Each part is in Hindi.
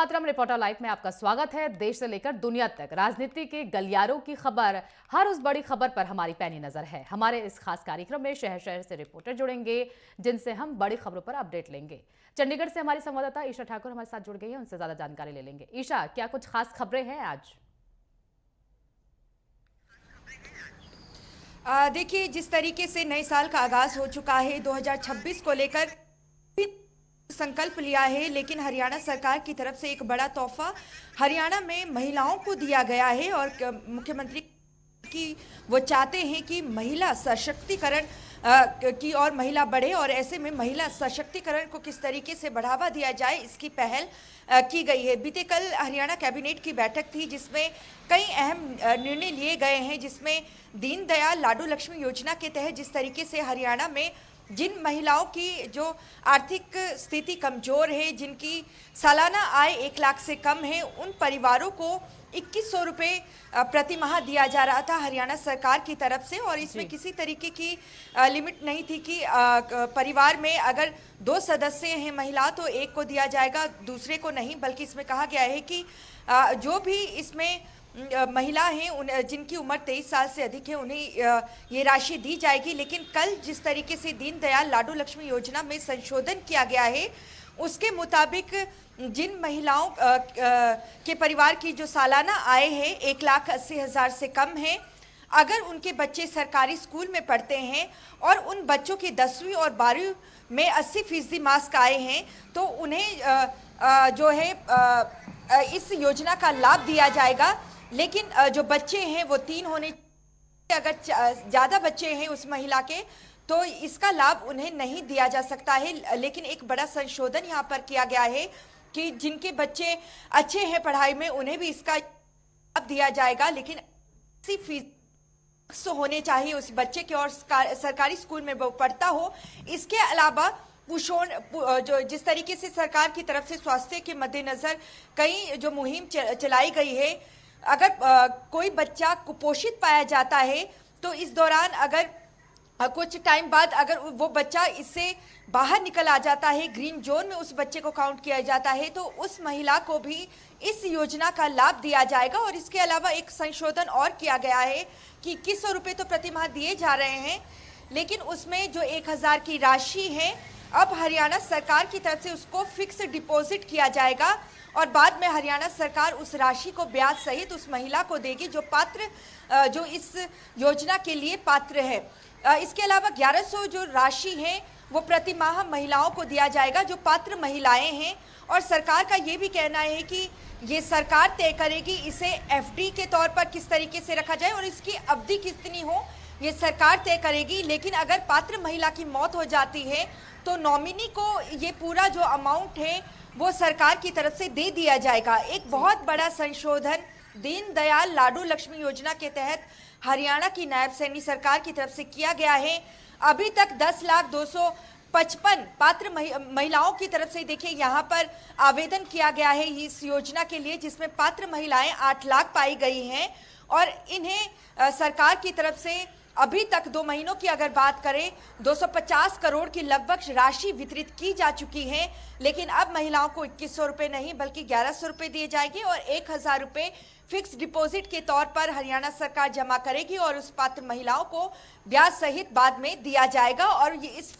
मातरम रिपोर्टर लाइव में आपका स्वागत है। देश से लेकर दुनिया तक राजनीति के गलियारों की खबर, हर उस बड़ी खबर पर हमारी पैनी नजर है। हमारे इस खास कार्यक्रम में शहर शहर से रिपोर्टर जुड़ेंगे जिनसे हम बड़ी खबरों पर अपडेट लेंगे। चंडीगढ़ से हमारी संवाददाता ईशा ठाकुर हमारे साथ जुड़ गई है, उनसे ज्यादा जानकारी ले लेंगे। ईशा, क्या कुछ खास खबरें हैं आज? देखिए, जिस तरीके से नए साल का आगाज हो चुका है, 2026 को लेकर संकल्प लिया है, लेकिन हरियाणा सरकार की तरफ से एक बड़ा तोहफा हरियाणा में महिलाओं को दिया गया है। और मुख्यमंत्री की वो चाहते हैं कि महिला सशक्तिकरण की और महिला बढ़े, और ऐसे में महिला सशक्तिकरण को किस तरीके से बढ़ावा दिया जाए, इसकी पहल की गई है। बीते कल हरियाणा कैबिनेट की बैठक थी जिसमें कई अहम निर्णय लिए गए हैं, जिसमें दीनदयाल लाडू लक्ष्मी योजना के तहत जिस तरीके से हरियाणा में जिन महिलाओं की जो आर्थिक स्थिति कमजोर है, जिनकी सालाना आय 1 लाख से कम है, उन परिवारों को 2100 रुपये प्रति माह दिया जा रहा था हरियाणा सरकार की तरफ से। और इसमें किसी तरीके की लिमिट नहीं थी कि परिवार में अगर 2 सदस्य हैं महिला तो एक को दिया जाएगा, दूसरे को नहीं, बल्कि इसमें कहा गया है कि जो भी इसमें महिला हैं जिनकी उम्र 23 साल से अधिक है उन्हें ये राशि दी जाएगी। लेकिन कल जिस तरीके से दीनदयाल लाडू लक्ष्मी योजना में संशोधन किया गया है, उसके मुताबिक जिन महिलाओं के परिवार की जो सालाना आय है 1,80,000 से कम है, अगर उनके बच्चे सरकारी स्कूल में पढ़ते हैं और उन बच्चों की 10वीं और 12वीं में 80% मार्क्स आए हैं, तो उन्हें जो है इस योजना का लाभ दिया जाएगा। लेकिन जो बच्चे हैं वो 3 होने, अगर ज़्यादा बच्चे हैं उस महिला के तो इसका लाभ उन्हें नहीं दिया जा सकता है। लेकिन एक बड़ा संशोधन यहाँ पर किया गया है कि जिनके बच्चे अच्छे हैं पढ़ाई में उन्हें भी इसका लाभ दिया जाएगा, लेकिन 80% होने चाहिए उस बच्चे के और सरकारी स्कूल में वो पढ़ता हो। इसके अलावा पोषण, जो जिस तरीके से सरकार की तरफ से स्वास्थ्य के मद्देनजर कई जो मुहिम चलाई गई है, अगर कोई बच्चा कुपोषित पाया जाता है तो इस दौरान अगर कुछ टाइम बाद अगर वो बच्चा इससे बाहर निकल आ जाता है, ग्रीन जोन में उस बच्चे को काउंट किया जाता है, तो उस महिला को भी इस योजना का लाभ दिया जाएगा। और इसके अलावा एक संशोधन और किया गया है कि 2100 रुपये तो प्रति माह दिए जा रहे हैं, लेकिन उसमें जो 1000 की राशि है अब हरियाणा सरकार की तरफ से उसको फिक्स डिपॉजिट किया जाएगा और बाद में हरियाणा सरकार उस राशि को ब्याज सहित उस महिला को देगी जो इस योजना के लिए पात्र है। इसके अलावा 1100 जो राशि है वो प्रति माह महिलाओं को दिया जाएगा जो पात्र महिलाएं हैं। और सरकार का ये भी कहना है कि ये सरकार तय करेगी इसे एफडी के तौर पर किस तरीके से रखा जाए और इसकी अवधि कितनी हो, ये सरकार तय करेगी। लेकिन अगर पात्र महिला की मौत हो जाती है तो नॉमिनी को ये पूरा जो अमाउंट है वो सरकार की तरफ से दे दिया जाएगा। एक बहुत बड़ा संशोधन दीनदयाल लाडू लक्ष्मी योजना के तहत हरियाणा की नायब सैनी सरकार की तरफ से किया गया है। अभी तक 10,255 पात्र महिलाओं की तरफ से देखिए यहाँ पर आवेदन किया गया है इस योजना के लिए, जिसमें पात्र महिलाएं 8 लाख पाई गई हैं और इन्हें सरकार की तरफ से अभी तक 2 महीनों की अगर बात करें 250 करोड़ की लगभग राशि वितरित की जा चुकी है। लेकिन अब महिलाओं को 2100 रुपये नहीं बल्कि 1100 रुपये दिए जाएंगे और 1000 रुपये फिक्स डिपॉजिट के तौर पर हरियाणा सरकार जमा करेगी और उस पात्र महिलाओं को ब्याज सहित बाद में दिया जाएगा। और ये इस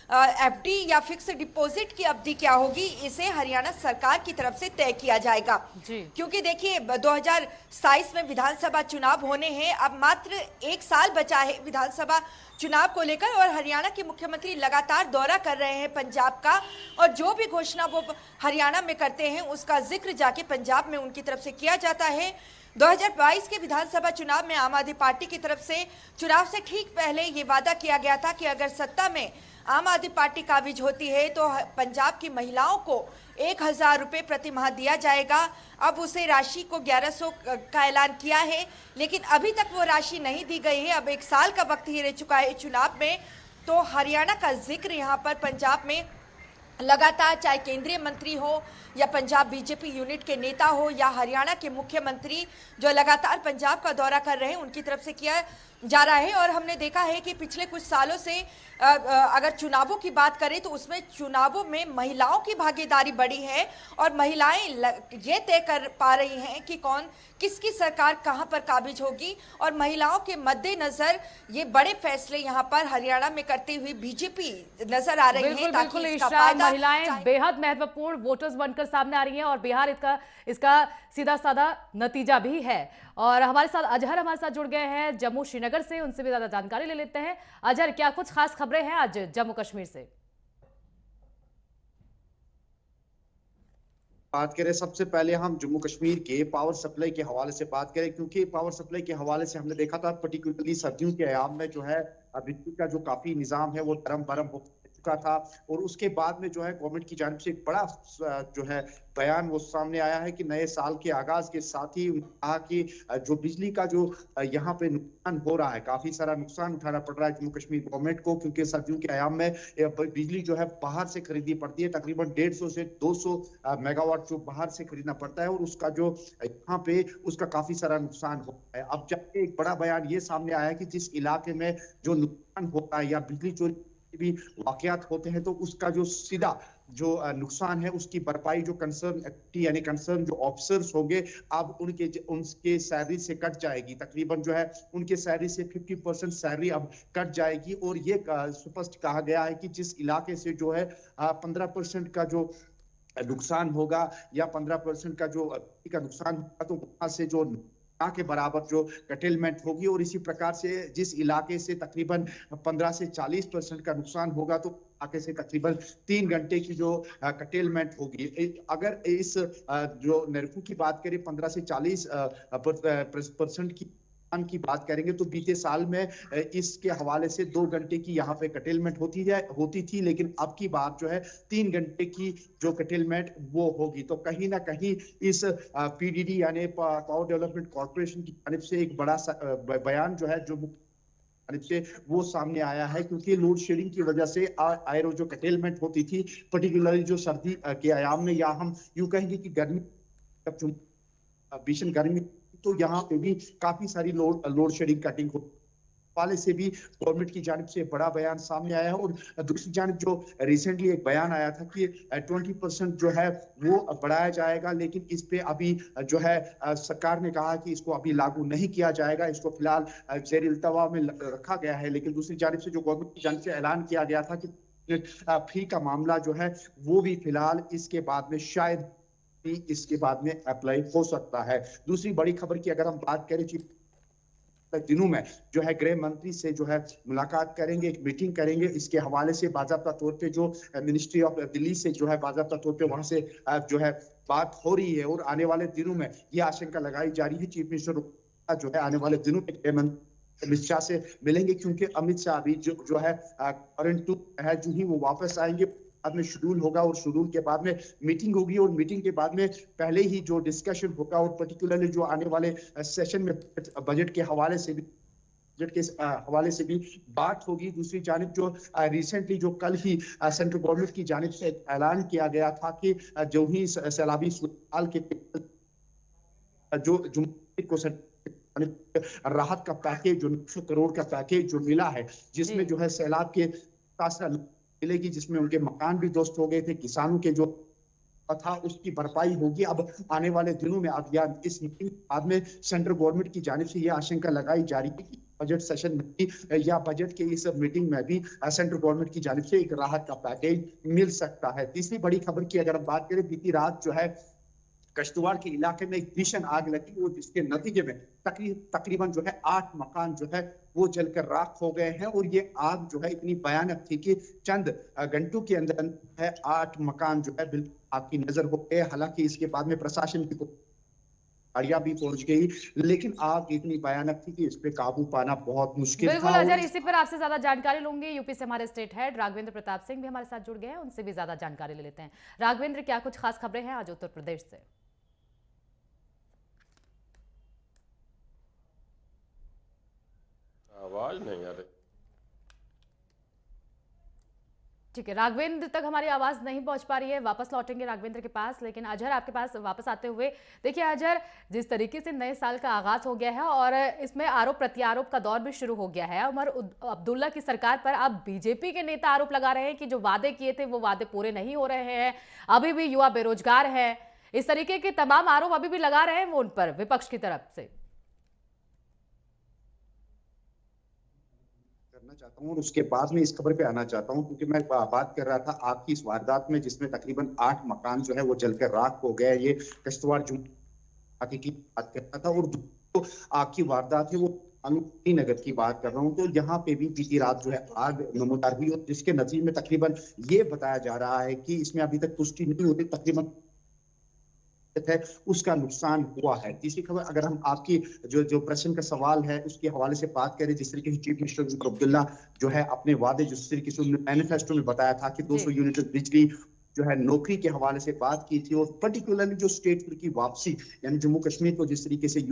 एफडी या फिक्स डिपॉजिट की अवधि क्या होगी इसे हरियाणा सरकार की तरफ से तय किया जाएगा क्योंकि देखिए 2027 में विधानसभा चुनाव होने हैं, अब मात्र 1 साल बचा है विधानसभा चुनाव को लेकर और हरियाणा के मुख्यमंत्री लगातार दौरा कर रहे हैं पंजाब का, और जो भी घोषणा वो हरियाणा में करते हैं उसका जिक्र जाके पंजाब में उनकी तरफ से किया जाता है। 2022 के विधानसभा चुनाव में आम आदमी पार्टी की तरफ से चुनाव से ठीक पहले ये वादा किया गया था कि अगर सत्ता में आम आदमी पार्टी काबिज होती है तो पंजाब की महिलाओं को 1000 रुपये प्रति माह दिया जाएगा। अब उसे राशि को 1100 का ऐलान किया है, लेकिन अभी तक वो राशि नहीं दी गई है। अब 1 साल का वक्त ही रह चुका है चुनाव में, तो हरियाणा का जिक्र यहाँ पर पंजाब में लगातार, चाहे केंद्रीय मंत्री हो या पंजाब बीजेपी यूनिट के नेता हो या हरियाणा के मुख्यमंत्री जो लगातार पंजाब का दौरा कर रहे हैं, उनकी तरफ से किया जा रहा है। और हमने देखा है कि पिछले कुछ सालों से अगर चुनावों की बात करें तो उसमें चुनावों में महिलाओं की भागीदारी बढ़ी है और महिलाएं ये तय कर पा रही हैं कि कौन किसकी सरकार कहां पर काबिज होगी। और महिलाओं के मद्देनजर ये बड़े फैसले यहां पर हरियाणा में करती हुई बीजेपी नजर आ रही है, बिल्कुल ताकि बिल्कुल इसका ईशा, फायदा महिलाएं बेहद महत्वपूर्ण वोटर्स बनकर सामने आ रही हैं और बिहार इसका इसका सीधा साधा नतीजा भी है। और हमारे साथ अजहर हमारे साथ जुड़ गए हैं जम्मू श्रीनगर से, उनसे भी ज्यादा जानकारी ले लेते हैं। अजहर, क्या कुछ खास खबरें हैं आज जम्मू कश्मीर से? बात करें सबसे पहले हम जम्मू कश्मीर के पावर सप्लाई के हवाले से बात करें, क्योंकि पावर सप्लाई के हवाले से हमने देखा था पर्टिकुलरली सर्दियों के अयाम में जो है बिजली का जो काफी निजाम है वो धर्म भरम हो चुका था। और उसके बाद में जो है गवर्नमेंट की जानिब से एक बड़ा जो है बयान वो सामने आया है कि नए साल के आगाज के साथ ही कहा कि जो बिजली का जो यहाँ पे नुकसान हो रहा है, काफी सारा नुकसान उठाना पड़ रहा है जम्मू कश्मीर गवर्नमेंट को, क्योंकि सर्दियों के अयाम में बिजली जो है बाहर से खरीदनी पड़ती है। तकरीबन 150 से 200 मेगावाट जो बाहर से खरीदना पड़ता है और उसका जो यहाँ पे उसका काफी सारा नुकसान होता है। अब जाके एक बड़ा बयान ये सामने आया है कि जिस इलाके में जो नुकसान होता है या बिजली चोरी भी वाकयात होते हैं तो उसका जो सीधा जो नुकसान है उसकी भरपाई जो कंसर्न यानी कंसर्न जो ऑफिसर्स होंगे अब उनके सैलरी से कट जाएगी। तकरीबन जो है उनके सैलरी से 50% सैलरी अब कट जाएगी। और ये स्पष्ट कहा गया है कि जिस इलाके से जो है 15% का जो नुकसान होगा या 15% का जो का नुकसान होगा तो वहां से जो के बराबर जो कटेलमेंट होगी। और इसी प्रकार से जिस इलाके से तकरीबन 15 से 40% का नुकसान होगा तो इलाके से तकरीबन 3 घंटे की जो कटेलमेंट होगी। अगर इस जो नरकू की बात करें 15 से 40% की बात करेंगे तो बीते साल में इसके हवाले से 2 घंटे की यहाँ पे कटेलमेंट होती थी, लेकिन अब की बात जो है 3 घंटे की जो कटेलमेंट वो होगी। तो कहीं ना कहीं इस पीडीडी यानी पावर डेवलपमेंट कॉर्पोरेशन की जानिब से एक बड़ा बयान जो है जो से वो सामने आया है, क्योंकि लोड शेडिंग की वजह से आयरो जो कटेलमेंट होती थी पर्टिकुलरली जो सर्दी के आयाम में या हम यूं कहेंगे कि गर्मी भीषण गर्मी तो यहाँ पे भी काफी सारी लोड शेडिंग कटिंग वाले से भी गवर्नमेंट की जानिब से बड़ा बयान सामने आया है। और दूसरी जानिब जो रिसेंटली एक बयान आया था कि 20% जो है वो बढ़ाया जाएगा, लेकिन इस पे अभी जो है सरकार ने कहा कि इसको अभी लागू नहीं किया जाएगा, इसको फिलहाल जेर इल्तवा में रखा गया है। लेकिन दूसरी जानिब से जो गवर्नमेंट की जानिब से ऐलान किया गया था कि फी का मामला जो है वो भी फिलहाल इसके बाद में शायद इसके बाद में अप्लाई हो सकता है। दूसरी बड़ी खबर की अगर हम बात करें दिनों में जो है गृह मंत्री से जो है मुलाकात करेंगे, एक मीटिंग करेंगे। इसके हवाले से बाज़ाब्ता तौर पे जो मिनिस्ट्री ऑफ दिल्ली से जो है बाज़ाब्ता तौर पे वहां से जो है बात हो रही है। और आने वाले दिनों में ये आशंका लगाई जा रही है चीफ मिनिस्टर जो है आने वाले दिनों में गृह मंत्री अमित शाह से मिलेंगे, क्योंकि अमित शाह अभी जो है क्वारंटाइन है, जो ही वो वापस आएंगे बाद में शेड्यूल होगा और शेड्यूल के बाद में मीटिंग होगी और मीटिंग के बाद में पहले ही जो डिस्कशन होगा और पर्टिकुलरली जो आने वाले सेशन में बजट के हवाले से भी बात होगी। दूसरी जानिब जो रिसेंटली जो कल ही सेंट्रल गवर्नमेंट की जानिब से ऐलान किया गया था कि जो ही सैलाबी सूरत के जो को राहत का पैकेज जो 900 करोड़ का पैकेज जो मिला है, जिसमें जो है सैलाब के मिलेगी, जिसमें उनके मकान भी ध्वस्त हो गए थे, किसानों के जो था उसकी भरपाई होगी। अब आने वाले दिनों में अब या इस मीटिंग बाद में सेंट्रल गवर्नमेंट की जानिब से यह आशंका लगाई जा रही है कि बजट सेशन में भी या बजट के इस मीटिंग में भी सेंट्रल गवर्नमेंट की जानिब से एक राहत का पैकेज मिल सकता है। तीसरी बड़ी खबर की अगर हम बात करें, बीती रात जो है कश्तवाड़ के इलाके में एक भीषण आग लगी और जिसके नतीजे में तकरीबन जो है 8 मकान जो है वो जलकर राख हो गए हैं। और ये आग जो है इतनी भयानक थी कि चंद घंटों के अंदर है 8 मकान जो है बिल्कुल आपकी नजर हो गए। हालांकि इसके बाद में प्रशासन की गाड़ियां भी पहुंच गई, लेकिन आग इतनी भयानक थी कि इस पे काबू पाना बहुत मुश्किल बिल्कुल था। अजहर, इसी पर आपसे ज्यादा जानकारी लूंगी। यूपी से हमारे स्टेट हेड राघवेंद्र प्रताप सिंह भी हमारे साथ जुड़ गए हैं, उनसे भी ज्यादा जानकारी ले लेते हैं। राघवेंद्र, क्या कुछ खास खबरें हैं आज उत्तर प्रदेश से? आवाज नहीं आ रही। ठीक है, राघवेंद्र तक हमारी आवाज नहीं पहुंच पा रही है, वापस लौटेंगे राघवेंद्र के पास। लेकिन अजहर आपके पास वापस आते हुए, देखिए अजहर, जिस तरीके से नए साल का आगाज हो गया है और इसमें आरोप प्रत्यारोप का दौर भी शुरू हो गया है, उमर अब्दुल्ला की सरकार पर अब बीजेपी के नेता आरोप लगा रहे हैं कि जो वादे किए थे वो वादे पूरे नहीं हो रहे हैं, अभी भी युवा बेरोजगार है। इस तरीके के तमाम आरोप अभी भी लगा रहे हैं वो उन पर, विपक्ष की तरफ से। करना चाहता हूँ और उसके बाद में इस खबर पे आना चाहता हूँ, क्योंकि मैं बात कर रहा था आग की इस वारदात में, जिसमें तकरीबन 8 मकान जो है वो जलकर राख हो गए। ये किश्तवाड़ जुम्मू की बात कर रहा था, और जो आग की वारदात है वो अनुपी नगर की बात कर रहा हूँ। तो यहाँ पे भी बीती रात जो है आग नमूदार हुई, और जिसके नतीजे में तकरीबन ये बताया जा रहा है कि इसमें अभी तक पुष्टि नहीं होती, तकरीबन है उसका नुकसान हुआ है। तीसरी खबर, अगर हम आपकी जो प्रश्न का सवाल है उसके हवाले से बात करें, जिस तरीके से चीफ मिनिस्टर उमर अब्दुल्ला जो है अपने वादे, जिस तरीके से उन्होंने मैनिफेस्टो में बताया था कि 200 यूनिट बिजली जो है नौकरी के हवाले से बात की थी, और पर्टिकुलरली जो स्टेट की वापसी, यानी जम्मू कश्मीर को जिस तरीके से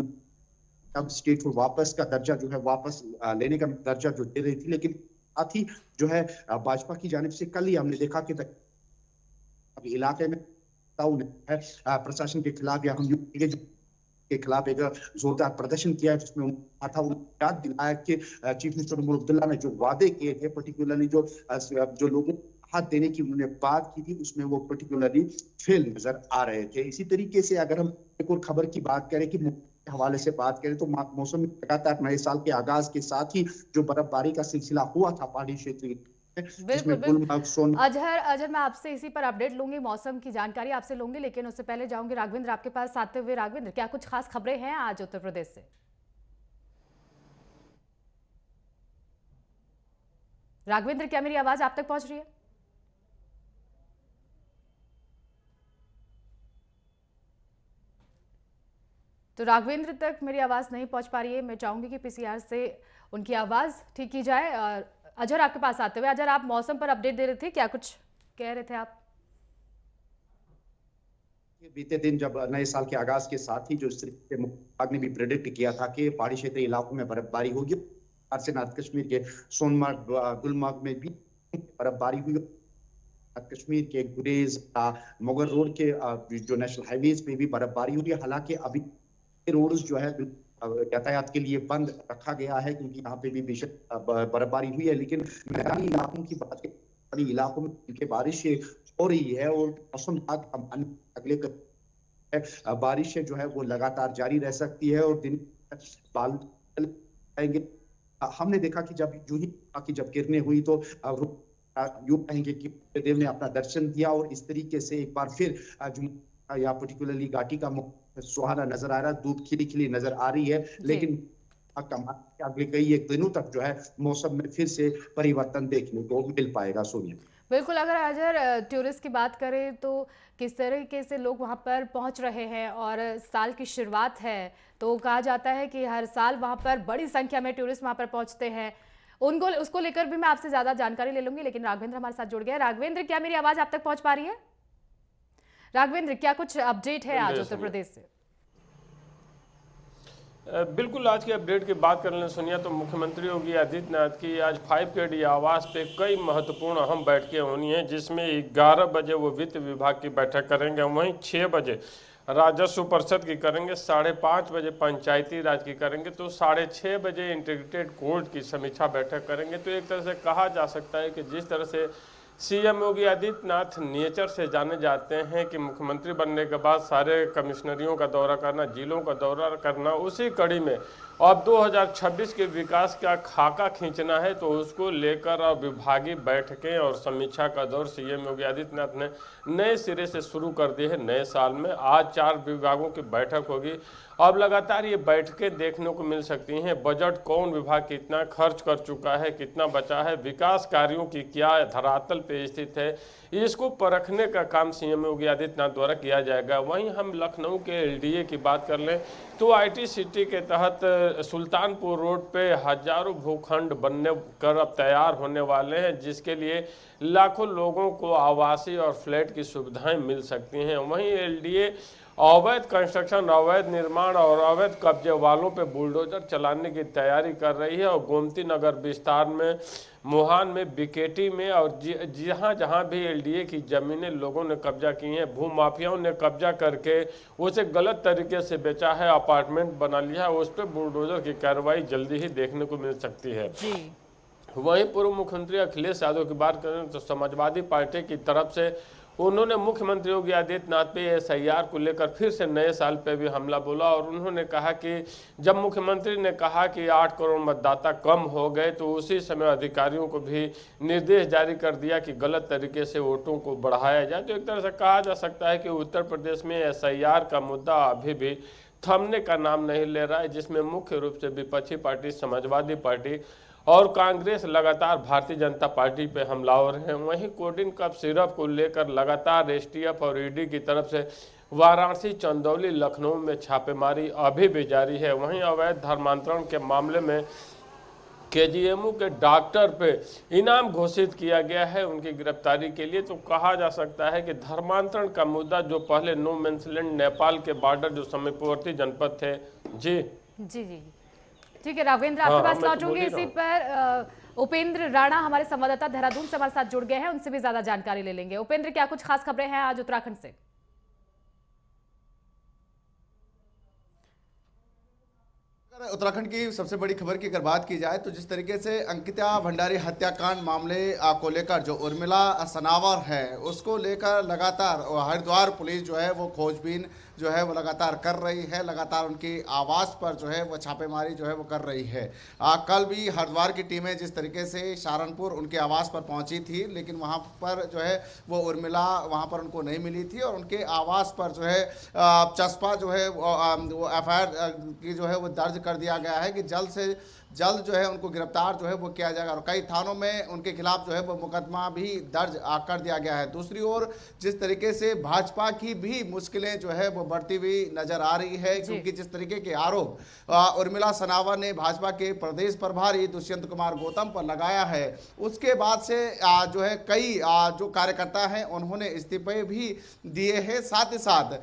अब स्टेट को वापस का दर्जा जो है वापस लेने का दर्जा जो दे रही थी, लेकिन साथ ही जो है भाजपा की जानिब से कल ही हमने देखा कि अभी इलाके में है प्रशासन के खिलाफ, या हम के खिलाफ एक जोरदार प्रदर्शन किया, जिसमें था याद दिलाया कि चीफ मिनिस्टर उमर अब्दुल्ला ने जो वादे किए थे, पर्टिकुलरली जो लोगों को हाथ देने की उन्होंने बात की थी, उसमें वो पर्टिकुलरली फेल नजर आ रहे थे। इसी तरीके से अगर हम एक और खबर की बात करें कि हवाले से बात करें, तो मौसम में लगातार नए साल के आगाज के साथ ही जो बर्फबारी का सिलसिला हुआ था पहाड़ी क्षेत्र, बिल्कुल। अजहर, मैं आपसे इसी पर अपडेट लूंगी, मौसम की जानकारी आपसे लूंगी, लेकिन उससे पहले जाऊंगी राघवेंद्र आपके पास आते हुए। राघवेंद्र, क्या कुछ खास खबरें हैं आज उत्तर प्रदेश से? राघवेंद्र, क्या मेरी आवाज आप तक पहुंच रही है? तो राघवेंद्र तक मेरी आवाज नहीं पहुंच पा रही है। मैं चाहूंगी कि पीसीआर से उनकी आवाज ठीक की जाए। अजहर, आपके पास आते हुए, अजहर, आप मौसम पर अपडेट दे रहे थे, क्या कुछ कह रहे थे आप? बीते दिन जब नए साल के आगाज के साथ ही जो विभाग ने भी प्रेडिक्ट किया था कि पहाड़ी क्षेत्रीय इलाकों में बर्फबारी होगी, से नॉर्थ कश्मीर के सोनमर्ग, गुलमर्ग में भी बर्फबारी हुई, कश्मीर के गुरेज, मुगल रोड के जो नेशनल हाईवेज पे भी बर्फबारी हुई। हालांकि अभी रोड जो है यातायात के लिए बंद रखा गया है, क्योंकि यहाँ पे भी बेशक बर्फबारी हुई है, लेकिन मैदानी इलाकों की बात करें, इलाकों में बारिश हो रही है, और मौसम अगले बारिश जो है वो लगातार जारी रह सकती है, और दिन आएंगे। हमने देखा कि जब किरणें हुई तो यूं कहेंगे कि देव ने अपना दर्शन दिया, और इस तरीके से एक बार फिर या पर्टिकुलरली घाटी का सुहाना नजर आ रहा है, धूप खिली खिली नजर आ रही है, लेकिन अगले कई एक दिनों तक जो है मौसम में फिर से परिवर्तन देखने को मिल पाएगा। सोनिया, बिल्कुल। अगर अजहर टूरिस्ट की बात करें तो किस तरीके से लोग वहां पर पहुंच रहे हैं, और साल की शुरुआत है तो कहा जाता है कि हर साल वहां पर बड़ी संख्या में टूरिस्ट वहां पर पहुंचते हैं, उसको लेकर भी मैं आपसे ज्यादा जानकारी ले लूंगी। लेकिन राघवेंद्र हमारे साथ जुड़ गया। राघवेंद्र, क्या मेरी आवाज आप तक पहुंच पा रही है? राघवेंद्र, क्या कुछ अपडेट है आज उत्तर प्रदेश से? बिल्कुल, आज के अपडेट की बात कर लें सोनिया, तो मुख्यमंत्री योगी आदित्यनाथ की आज 5KD आवास पे कई महत्वपूर्ण अहम बैठकें होनी हैं, जिसमें 11 बजे वो वित्त विभाग की बैठक करेंगे, वहीं 6 बजे राजस्व परिषद की करेंगे, 5:30 बजे पंचायती राज की करेंगे, तो 6:30 बजे इंटीग्रेटेड कोर्ट की समीक्षा बैठक करेंगे। तो एक तरह से कहा जा सकता है कि जिस तरह से सीएम योगी आदित्यनाथ नेचर से जाने जाते हैं कि मुख्यमंत्री बनने के बाद सारे कमिश्नरियों का दौरा करना, जिलों का दौरा करना, उसी कड़ी में अब 2026 के विकास का खाका खींचना है, तो उसको लेकर अब विभागीय बैठकें और समीक्षा का दौर सीएम योगी आदित्यनाथ ने नए सिरे से शुरू कर दी है। नए साल में आज 4 विभागों की बैठक होगी। अब लगातार ये बैठकें देखने को मिल सकती हैं। बजट कौन विभाग कितना खर्च कर चुका है, कितना बचा है, विकास कार्यों की क्या धरातल पे स्थित है, इसको परखने का काम सीएम योगी आदित्यनाथ द्वारा किया जाएगा। वहीं हम लखनऊ के एलडीए की बात कर लें तो आईटी सिटी के तहत सुल्तानपुर रोड पे हजारों भूखंड बनने कर अब तैयार होने वाले हैं, जिसके लिए लाखों लोगों को आवासीय और फ्लैट की सुविधाएं मिल सकती हैं। वहीं एलडीए अवैध कंस्ट्रक्शन, अवैध निर्माण और अवैध कब्जे वालों पे बुलडोजर चलाने की तैयारी कर रही है, और गोमती नगर विस्तार में मुहान में, बीकेटी में और जहाँ जहाँ भी एलडीए की जमीनें लोगों ने कब्जा की हैं, भूमाफियाओं ने कब्जा करके उसे गलत तरीके से बेचा है, अपार्टमेंट बना लिया है, उस पर बुलडोजर की कार्रवाई जल्दी ही देखने को मिल सकती है। जी। वहीं पूर्व मुख्यमंत्री अखिलेश यादव की बात करें तो समाजवादी पार्टी की तरफ से उन्होंने मुख्यमंत्री योगी आदित्यनाथ पे एसआईआर को लेकर फिर से नए साल पे भी हमला बोला और उन्होंने कहा कि जब मुख्यमंत्री ने कहा कि 8 करोड़ मतदाता कम हो गए तो उसी समय अधिकारियों को भी निर्देश जारी कर दिया कि गलत तरीके से वोटों को बढ़ाया जाए। तो एक तरह से कहा जा सकता है कि उत्तर प्रदेश में एसआईआर का मुद्दा अभी भी थमने का नाम नहीं ले रहा है, जिसमें मुख्य रूप से विपक्षी पार्टी समाजवादी पार्टी और कांग्रेस लगातार भारतीय जनता पार्टी पे हमलावर हैं। वहीं कोडिन कप सिरप को लेकर लगातार एसटीएफ और ईडी की तरफ से वाराणसी, चंदौली, लखनऊ में छापेमारी अभी भी जारी है। वहीं अवैध धर्मांतरण के मामले में केजीएमयू के डॉक्टर पे इनाम घोषित किया गया है उनकी गिरफ्तारी के लिए। तो कहा जा सकता है कि धर्मांतरण का मुद्दा जो पहले नो मैंस लैंड नेपाल के बॉर्डर जो समीपवर्ती जनपद थे। जी जी जी ठीक है राघवेंद्र, आपके पास लौटूंगी इसी पर। उपेंद्र राणा हमारे संवाददाता देहरादून से हमारे साथ जुड़ गए हैं, उनसे भी ज्यादा जानकारी ले लेंगे। उपेंद्र, क्या कुछ खास खबरें हैं आज उत्तराखंड से? उत्तराखंड की सबसे बड़ी खबर की अगर बात की जाए तो जिस तरीके से अंकिता भंडारी हत्याकांड मामले को लेकर जो उर्मिला सनावर है उसको लेकर लगातार हरिद्वार पुलिस जो है वो खोजबीन जो है वो लगातार कर रही है, लगातार उनकी आवास पर जो है वो छापेमारी जो है वो कर रही है। कल भी हरिद्वार की टीमें जिस तरीके से सहारनपुर उनके आवास पर पहुंची थी, लेकिन वहां पर जो है वो उर्मिला वहां पर उनको नहीं मिली थी और उनके आवास पर जो है चस्पा जो है वो एफआईआर की जो है वो दर्ज कर दिया गया है कि जल्द से जल्द जो है उनको गिरफ्तार जो है वो किया जाएगा और कई थानों में उनके खिलाफ जो है वो मुकदमा भी दर्ज कर दिया गया है। दूसरी ओर जिस तरीके से भाजपा की भी मुश्किलें जो है वो बढ़ती हुई नजर आ रही है, क्योंकि जिस तरीके के आरोप उर्मिला सनावर ने भाजपा के प्रदेश प्रभारी दुष्यंत कुमार गौतम पर लगाया है, उसके बाद से जो है कई जो कार्यकर्ता हैं उन्होंने इस्तीफे भी दिए हैं। साथ ही साथ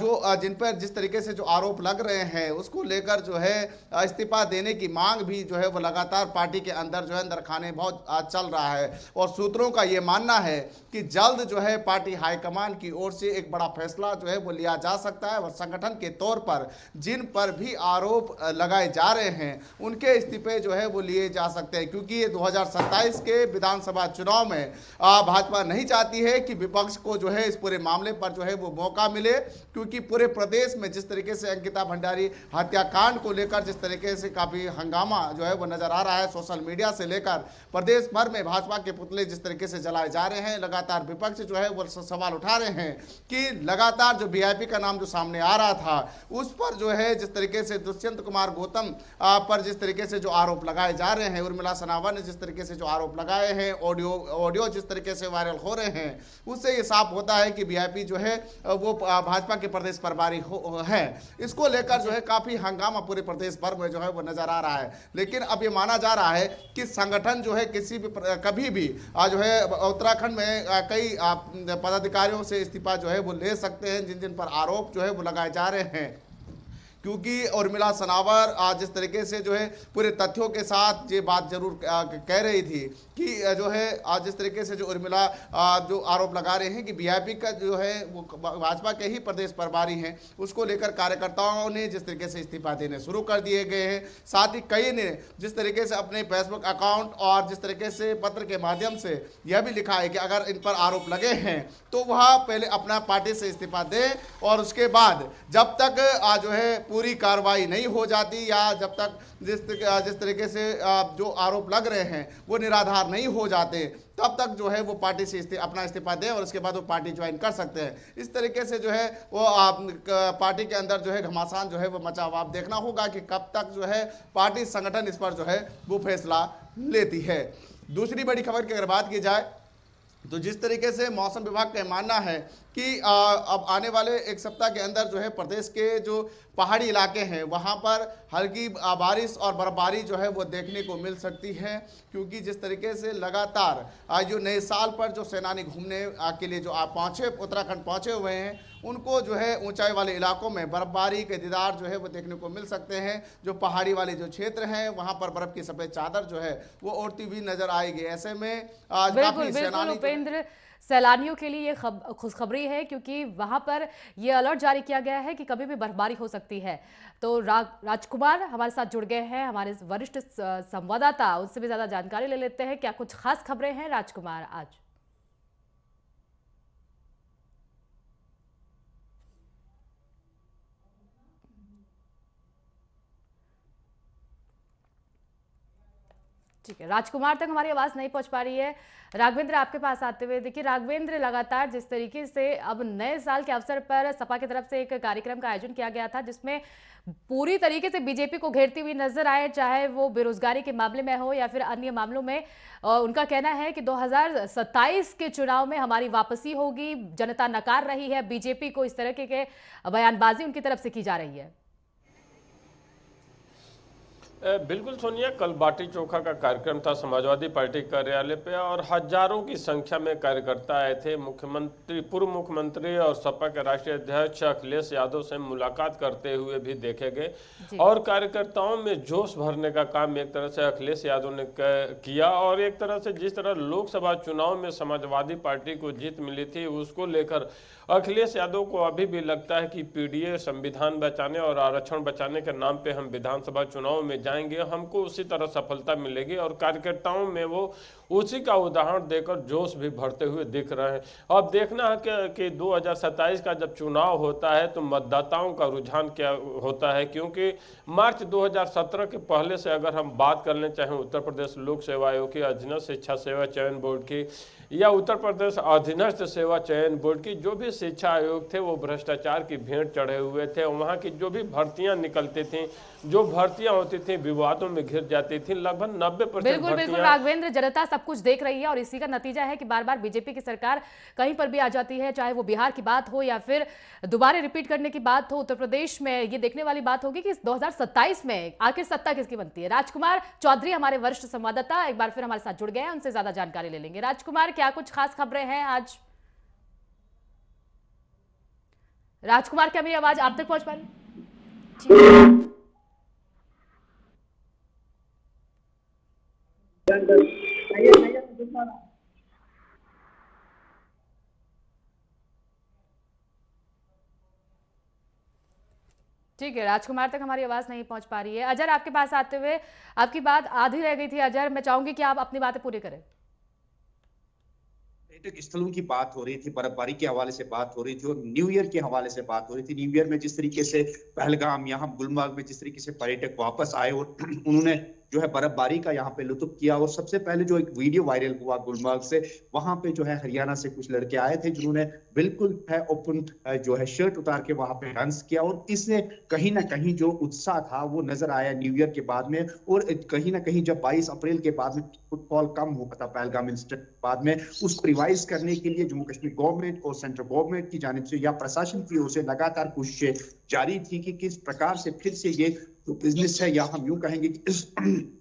जो जिन पर जिस तरीके से जो आरोप लग रहे हैं उसको लेकर जो है इस्तीफा देने की मांग भी जो है वो लगातार पार्टी के अंदर जो है अंदर खाने बहुत चल रहा है और सूत्रों का ये मानना है कि जल्द जो है पार्टी हाईकमान की ओर से एक बड़ा फैसला जो है वो लिया जा सकता है और संगठन के तौर पर जिन पर भी आरोप लगाए जा रहे हैं उनके इस्तीफे जो है वो लिए जा सकते हैं, क्योंकि ये 2027 के विधानसभा चुनाव में भाजपा नहीं चाहती है कि विपक्ष को जो है इस पूरे मामले पर जो है वो मौका मिले, क्योंकि पूरे प्रदेश में जिस तरीके से अंकिता भंडारी हत्याकांड को लेकर जिस तरीके से काफी हंगामा जो है वो नजर आ रहा है, सोशल मीडिया से लेकर प्रदेश भर में भाजपा के पुतले जिस तरीके से जलाए जा रहे हैं, लगातार विपक्ष जो है वो सवाल उठा रहे हैं कि लगातार जो वीआईपी का नाम जो सामने आ रहा था उस पर जो है जिस तरीके से दुष्यंत कुमार गौतम पर जिस तरीके से जो आरोप लगाए जा रहे हैं, उर्मिला सनावर ने जिस तरीके से जो आरोप लगाए हैं, ऑडियो जिस तरीके से वायरल हो रहे हैं, उससे ये साफ होता है कि वीआईपी जो है वो भाजपा के प्रदेश प्रभारी है। इसको लेकर जो है काफी हंगामा पूरे प्रदेश भर में जो है वो नजर आ रहा है। लेकिन अब ये माना जा रहा है कि संगठन जो है किसी भी कभी भी जो है उत्तराखंड में कई पदाधिकारियों से इस्तीफा जो है वो ले सकते हैं जिन जिन पर आरोप जो है वो लगाए जा रहे हैं, क्योंकि उर्मिला सनावर जिस तरीके से जो है पूरे तथ्यों के साथ ये बात जरूर कह रही थी कि जो है जिस तरीके से जो उर्मिला जो आरोप लगा रहे हैं कि वीआईपी का जो है वो भाजपा के ही प्रदेश प्रभारी हैं, उसको लेकर कार्यकर्ताओं ने जिस तरीके से इस्तीफा देने शुरू कर दिए गए हैं। साथ ही कई ने जिस तरीके से अपने फेसबुक अकाउंट और जिस तरीके से पत्र के माध्यम से यह भी लिखा है कि अगर इन पर आरोप लगे हैं तो वह पहले अपना पार्टी से इस्तीफा दें और उसके बाद जब तक जो है पूरी कार्रवाई नहीं हो जाती या जब तक जिस तरीके से जो आरोप लग रहे हैं वो निराधार नहीं हो जाते तब तक जो है वो पार्टी से अपना इस्तीफा दें और उसके बाद वो पार्टी ज्वाइन कर सकते हैं। इस तरीके से जो है वो पार्टी के अंदर जो है घमासान जो है वो मचा हुआ। आप देखना होगा कि कब तक जो है पार्टी संगठन इस पर जो है वो फैसला लेती है। दूसरी बड़ी खबर की अगर बात की जाए तो जिस तरीके से मौसम विभाग का मानना है कि अब आने वाले एक सप्ताह के अंदर जो है प्रदेश के जो पहाड़ी इलाके हैं वहां पर हल्की बारिश और बर्फबारी जो है वो देखने को मिल सकती है, क्योंकि जिस तरीके से लगातार जो नए साल पर जो सैलानी घूमने के लिए जो पहुंचे उत्तराखंड पहुंचे हुए हैं उनको जो है ऊंचाई वाले इलाकों में बर्फबारी के दीदार जो है वो देखने को मिल सकते हैं। जो पहाड़ी वाले जो क्षेत्र हैं वहां पर बर्फ की सफेद चादर जो है वो ओढ़ती हुई नजर आएगी। ऐसे में आज बिल्कुल काफी बिल्कुल सैलानी उपेंद्र, सैलानियों के लिए ये खुशखबरी है क्योंकि वहां पर ये अलर्ट जारी किया गया है कि कभी भी बर्फबारी हो सकती है। तो राजकुमार हमारे साथ जुड़ गए हैं, हमारे वरिष्ठ संवाददाता, उनसे भी ज्यादा जानकारी ले लेते हैं। क्या कुछ खास खबरें हैं राजकुमार आज? ठीक है, राजकुमार तक हमारी आवाज नहीं पहुंच पा रही है। राघवेंद्र आपके पास आते हुए, देखिए राघवेंद्र, लगातार जिस तरीके से अब नए साल के अवसर पर सपा की तरफ से एक कार्यक्रम का आयोजन किया गया था जिसमें पूरी तरीके से बीजेपी को घेरती हुई नजर आए, चाहे वो बेरोजगारी के मामले में हो या फिर अन्य मामलों में। उनका कहना है कि 2027 के चुनाव में हमारी वापसी होगी, जनता नकार रही है बीजेपी को, इस तरह के बयानबाजी उनकी तरफ से की जा रही है। बिल्कुल सोनिया, कल बाटी चोखा का कार्यक्रम था समाजवादी पार्टी कार्यालय पे और हजारों की संख्या में कार्यकर्ता आए थे। मुख्यमंत्री, पूर्व मुख्यमंत्री और सपा के राष्ट्रीय अध्यक्ष अखिलेश यादव से मुलाकात करते हुए भी देखे गए और कार्यकर्ताओं में जोश भरने का काम एक तरह से अखिलेश यादव ने किया। और एक तरह से जिस तरह लोकसभा चुनाव में समाजवादी पार्टी को जीत मिली थी उसको लेकर अखिलेश यादव को अभी भी लगता है कि पीडीए, संविधान बचाने और आरक्षण बचाने के नाम पे हम विधानसभा चुनाव में जाएंगे, हमको उसी तरह सफलता मिलेगी। और कार्यकर्ताओं में वो उसी का उदाहरण देकर जोश भी भरते हुए दिख रहे हैं। अब देखना है कि 2027 का जब चुनाव होता है तो मतदाताओं का रुझान क्या होता है, क्योंकि मार्च 2017 के पहले से अगर हम बात कर लें, चाहे उत्तर प्रदेश लोक सेवा आयोग की, अधीनस्थ शिक्षा सेवा चयन बोर्ड की या उत्तर प्रदेश अधीनस्थ सेवा चयन बोर्ड की, जो भी शिक्षा आयोग थे वो भ्रष्टाचार की भेंट चढ़े हुए थे। वहाँ की जो भी भर्तियां निकलती थी, जो भर्तियां होती थी, विवादों में घिर जाती थी। लगभग 90% बिल्कुल बिल्कुल राघवेंद्र, जनता सब कुछ देख रही है और इसी का नतीजा है कि बार बार बीजेपी की सरकार कहीं पर भी आ जाती है, चाहे वो बिहार की बात हो या फिर दोबारा रिपीट करने की बात हो उत्तर प्रदेश में। ये देखने वाली बात होगी कि 2027 में आखिर सत्ता किसकी बनती है। राजकुमार चौधरी हमारे वरिष्ठ संवाददाता एक बार फिर हमारे साथ जुड़ गए हैं, उनसे ज्यादा जानकारी ले लेंगे। राजकुमार, क्या कुछ खास खबरें हैं आज? राजकुमार, क्या मेरी आवाज आप तक पहुंच पा रही? ठीक है, राजकुमार तक हमारी आवाज नहीं पहुंच पा रही है। अजर, आपके पास आते हुए, आपकी बात आधी रह गई थी। अजर, मैं चाहूंगी कि आप अपनी बातें पूरी करें। पर्यटक स्थलों की बात हो रही थी, बर्फबारी के हवाले से बात हो रही थी और न्यू ईयर के हवाले से बात हो रही थी। न्यू ईयर में जिस तरीके से पहलगाम, यहाँ गुलमर्ग में जिस तरीके से पर्यटक वापस आए और उन्होंने जो है बर्फबारी का यहाँ पे लुत्फ किया। और सबसे पहले जो एक वीडियो वायरल हुआ गुलमर्ग से, वहां पे जो है हरियाणा से कुछ लड़के आए थे जिन्होंने बिल्कुल है ओपन जो है शर्ट उतार के वहां पे डांस किया और इससे कहीं ना कहीं जो उत्साह था वो नजर आया न्यू ईयर के बाद में। और कहीं ना कहीं जब 22 अप्रैल के बाद में फुटबॉल कम हुआ था पहलगाम इंसिडेंट बाद में, उसको रिवाइज करने के लिए जम्मू कश्मीर गवर्नमेंट और सेंट्रल गवर्नमेंट की जानिब से या प्रशासन की ओर से लगातार कोशिशें जारी थी कि किस प्रकार से फिर से ये जो बिजनेस है, या हम यूं कहेंगे कि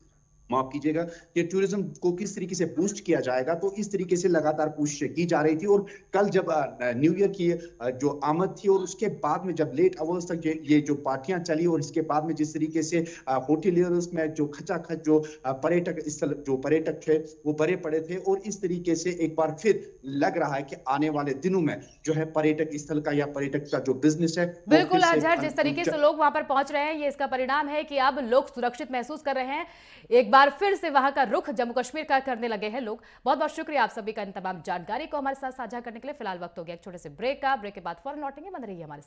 माफ कीजिएगा, कि टूरिज्म को किस तरीके से बूस्ट किया जाएगा। तो इस तरीके से लगातार कोशिशें की जा रही थी। और कल जब न्यू ईयर की जो आमद थी और उसके बाद में जब लेट आवर्स तक ये जो पार्टियां चली और इसके बाद में जिस तरीके से होटलियर्स में जो खचाखच जो पर्यटक स्थल जो पर्यटक थे वो भरे पड़े थे। और इस तरीके से एक बार फिर लग रहा है कि आने वाले दिनों में जो है पर्यटक स्थल का या पर्यटक का जो बिजनेस है, बिल्कुल अजहर, जिस तरीके से लोग वहां पर पहुंच रहे हैं, ये इसका परिणाम है कि अब लोग सुरक्षित महसूस कर रहे हैं। एक बार फिर से वहां का रुख जम्मू कश्मीर का करने लगे हैं लोग। बहुत बहुत शुक्रिया आप सभी का इन तमाम जानकारी को हमारे साथ साझा करने के लिए। फिलहाल वक्त हो गया एक छोटे से ब्रेक का। ब्रेक के बाद फौरन लौटेंगे, बंद रहिए हमारे साथ।